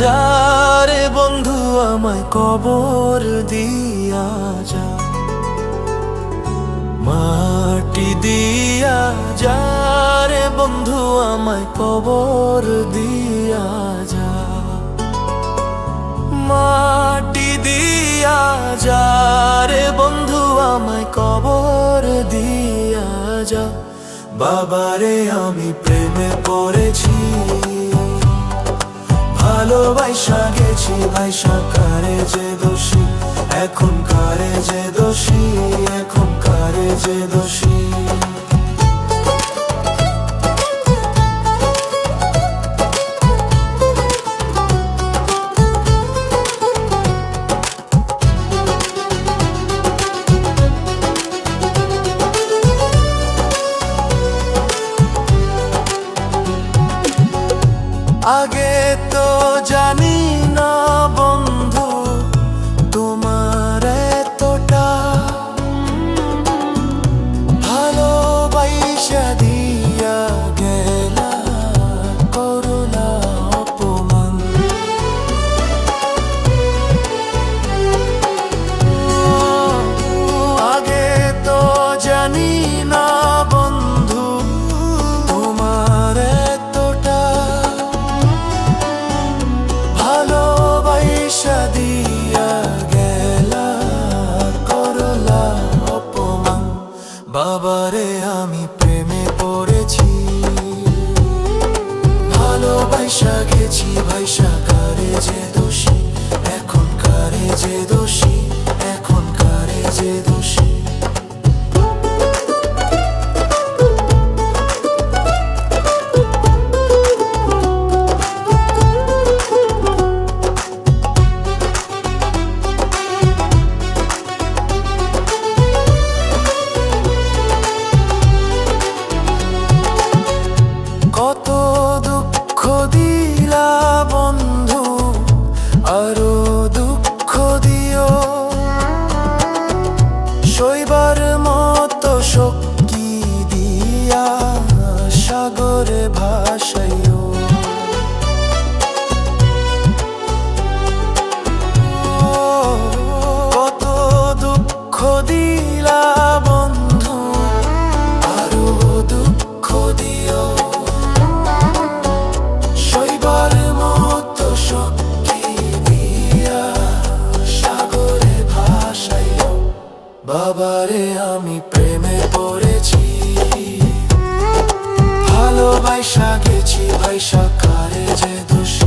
যা রে বন্ধু আমায় কবর দিয়া যা, মাটি দিয়া যা রে বন্ধু আমায় কবর দিয়া যা, মাটি দিয়া যা রে বন্ধু আমায় কবর দিয়া যা। বাবারে আমি প্রেমে পড়েছি, ভালোবাসা গেছি ভাইসা, কারে যে দোষী এখন, কারে যে দোষী এখন, কারে যে দোষী। আগে তো জানি না বন্ধু তোমার এতটা, ভালোবাসা দিয়া গেলা করুণা অপমান। আগে তো জানি না বন্ধু তোমার এতটা, ভালোবাসা দিয়া গেলা করলা অপমান। বাবারে আমি প্রেমে পড়েছি, ভালোবাসা গেছি ভাইসা, কারে যে দোষী এখন, কারে যে দোষী এখন, কারে যে দোষী। কত দুঃখ দিলা বন্ধু, আরো দুঃখ দিও, সইবার মতো শক্তি দিয়া সাগরে ভাসাইও। কত দুঃখ দিলা বন্ধু, আরো দুঃখ দিও, সইবার মতো শক্তি দিয়া সাগরে ভাসাইও। বাবারে আমি প্রেমে পড়েছি, ভালোবাসা গেছি ভাইসা, কারে যে দোষী